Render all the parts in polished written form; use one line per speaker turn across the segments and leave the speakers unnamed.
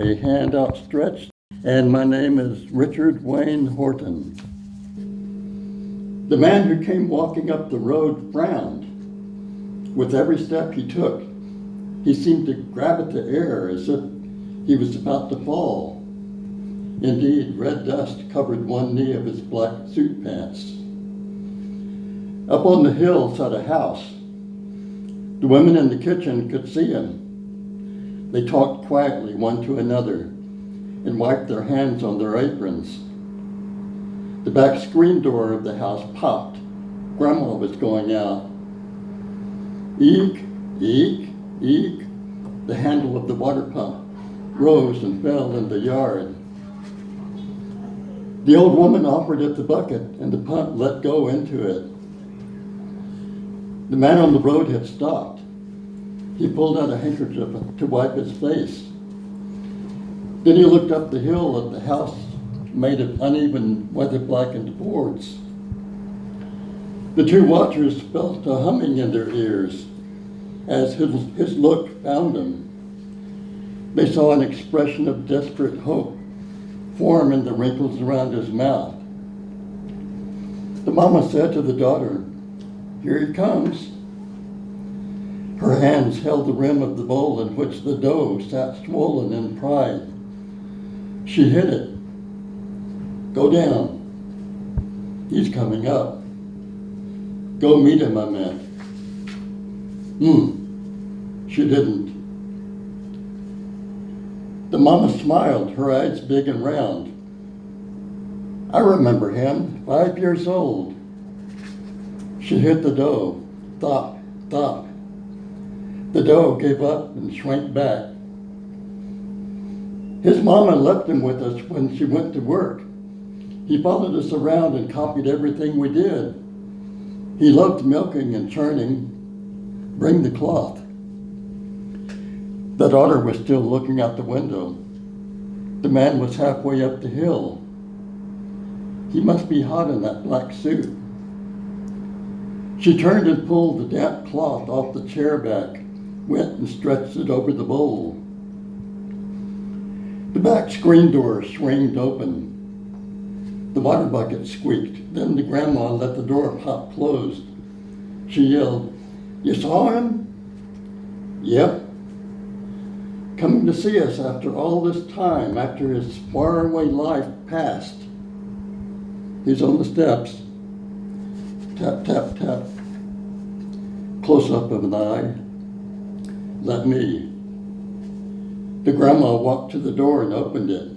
a hand outstretched, and my name is Richard Wayne Horton. The man who came walking up the road frowned. With every step he took, he seemed to grab at the air as if he was about to fall. Indeed, red dust covered one knee of his black suit pants. Up on the hill sat a house. The women in the kitchen could see him. They talked quietly one to another and wiped their hands on their aprons. The back screen door of the house popped. Grandma was going out. Eek, eek, eek. The handle of the water pump rose and fell in the yard. The old woman offered it the bucket, and the pump let go into it. The man on the road had stopped. He pulled out a handkerchief to wipe his face. Then he looked up the hill at the house made of uneven, weather-blackened boards. The two watchers felt a humming in their ears as his look found them. They saw an expression of desperate hope form in the wrinkles around his mouth. The mama said to the daughter, "Here he comes." Her hands held the rim of the bowl in which the dough sat swollen in pride. She hit it. "Go down. He's coming up. Go meet him," I meant. She didn't. The mama smiled, her eyes big and round. "I remember him, 5 years old." She hit the dough. Thop, thop. The dough gave up and shrank back. His mama left him with us when she went to work. He followed us around and copied everything we did. He loved milking and churning. Bring the cloth. The daughter was still looking out the window. The man was halfway up the hill. He must be hot in that black suit. She turned and pulled the damp cloth off the chair back, went and stretched it over the bowl. The back screen door swinged open. The water bucket squeaked. Then the grandma let the door pop closed. She yelled, "You saw him?" "Yep. Coming to see us after all this time, after his faraway life passed." He's on the steps. Tap, tap, tap. Close up of an eye. "Let me." The grandma walked to the door and opened it.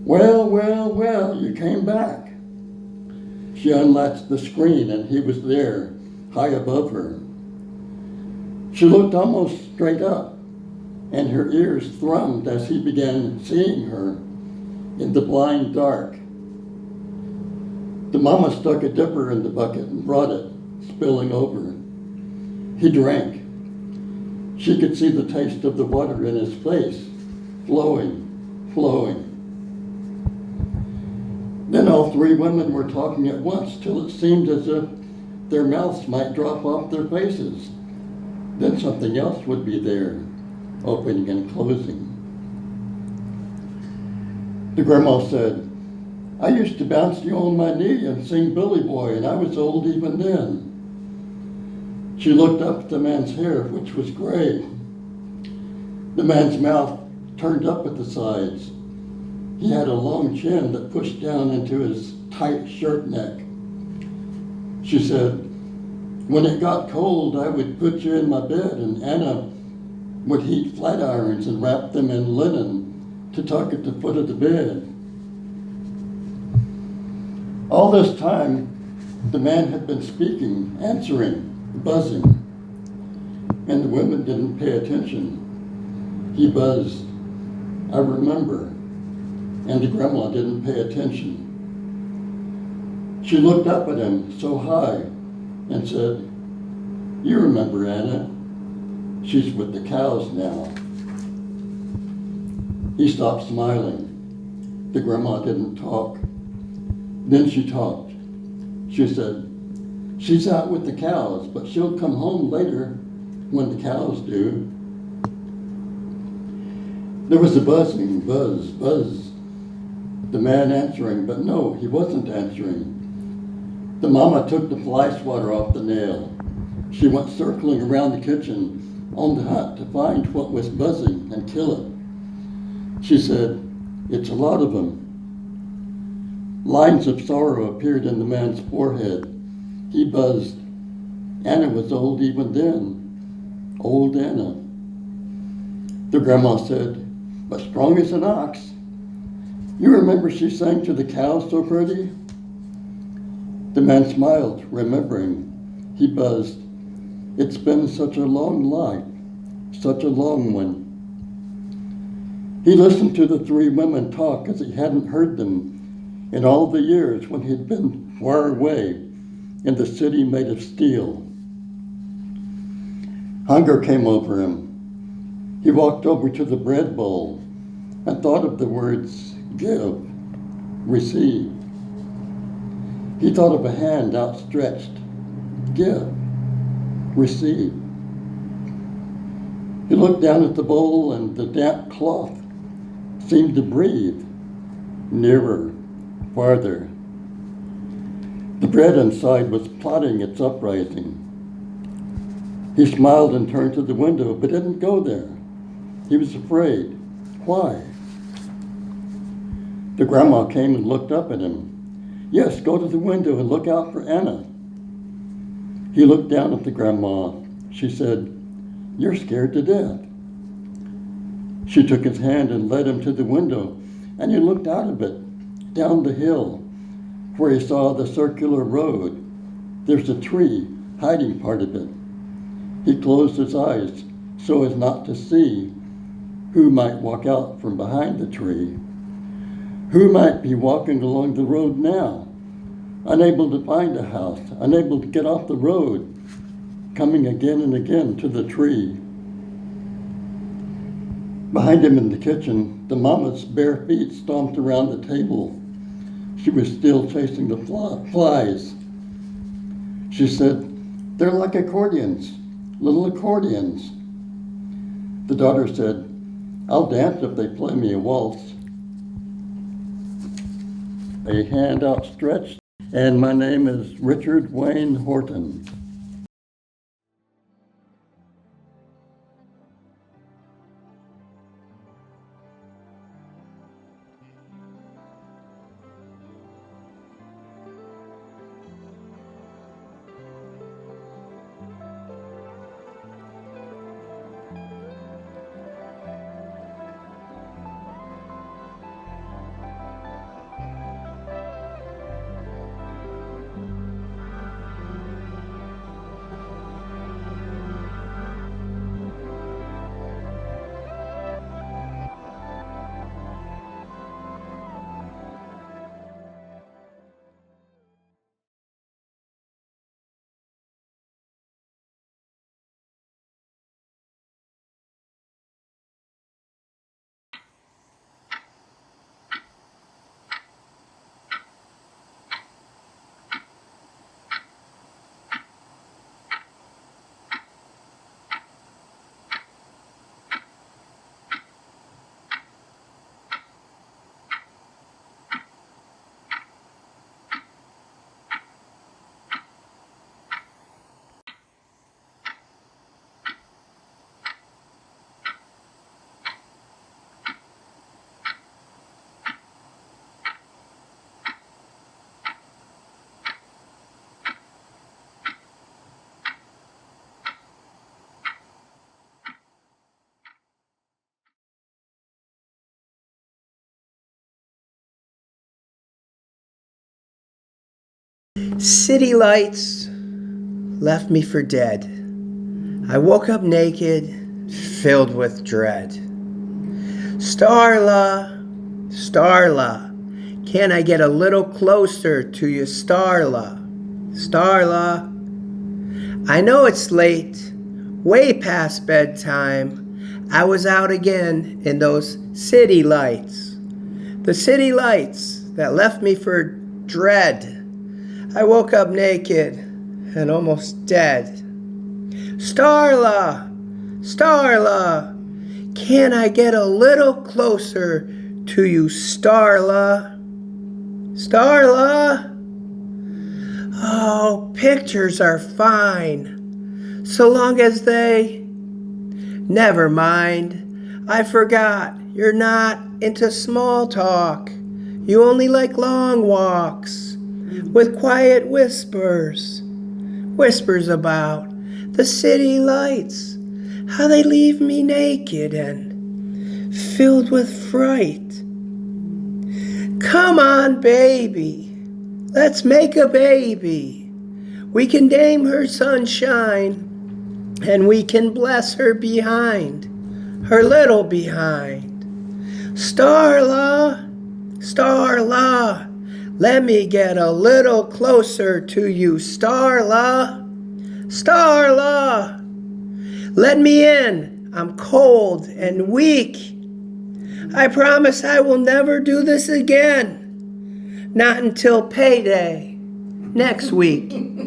"Well, well, well, you came back." She unlatched the screen and he was there, high above her. She looked almost straight up, and her ears thrummed as he began seeing her in the blind dark. The mama stuck a dipper in the bucket and brought it, spilling over. He drank. She could see the taste of the water in his face, flowing, flowing. Then all three women were talking at once till it seemed as if their mouths might drop off their faces. Then something else would be there, opening and closing. The grandma said, "I used to bounce you on my knee and sing Billy Boy, and I was old even then." She looked up at the man's hair, which was gray. The man's mouth turned up at the sides. He had a long chin that pushed down into his tight shirt neck. She said, "When it got cold, I would put you in my bed, and Anna would heat flat irons and wrap them in linen to tuck at the foot of the bed." All this time, the man had been speaking, answering, buzzing, and the women didn't pay attention. He buzzed, "I remember," and the grandma didn't pay attention. She looked up at him so high and said, "You remember Anna. She's with the cows now." He stopped smiling. The grandma didn't talk. Then she talked. She said, "She's out with the cows, but she'll come home later when the cows do." There was a buzzing, buzz, buzz. The man answering, but no, he wasn't answering. The mama took the fly swatter off the nail. She went circling around the kitchen on the hunt to find what was buzzing and kill it. She said, "It's a lot of them." Lines of sorrow appeared in the man's forehead. He buzzed. Anna was old even then. Old Anna. The grandma said, "But strong as an ox. You remember she sang to the cows so pretty?" The man smiled, remembering. He buzzed. "It's been such a long life, such a long one." He listened to the three women talk as he hadn't heard them in all the years when he'd been far away in the city made of steel. Hunger came over him. He walked over to the bread bowl and thought of the words, give, receive. He thought of a hand outstretched, give, receive. He looked down at the bowl and the damp cloth seemed to breathe, nearer, farther. The bread inside was plotting its uprising. He smiled and turned to the window, but didn't go there. He was afraid. Why? The grandma came and looked up at him. "Yes, go to the window and look out for Anna." He looked down at the grandma. She said, "You're scared to death." She took his hand and led him to the window, and he looked out of it, down the hill, where he saw the circular road. There's a tree hiding part of it. He closed his eyes so as not to see who might walk out from behind the tree. Who might be walking along the road now, unable to find a house, unable to get off the road, coming again and again to the tree. Behind him in the kitchen, the mama's bare feet stomped around the table. She was still chasing the flies. She said, "They're like accordions, little accordions." The daughter said, "I'll dance if they play me a waltz." A hand outstretched, and my name is Richard Wayne Horton.
City lights left me for dead. I woke up naked, filled with dread. Starla, Starla, can I get a little closer to you, Starla? Starla, I know it's late, way past bedtime. I was out again in those city lights. The city lights that left me for dread. I woke up naked and almost dead. Starla, Starla, Can I get a little closer to you, Starla? Starla? Oh, pictures are fine, so long as they... Never mind, I forgot, you're not into small talk. You only like long walks, with quiet whispers. Whispers about the city lights, how they leave me naked and filled with fright. Come on, baby, let's make a baby. We can name her Sunshine, and we can bless her behind, her little behind. Starla, Starla, let me get a little closer to you, Starla. Starla, let me in. I'm cold and weak. I promise I will never do this again. Not until payday next week.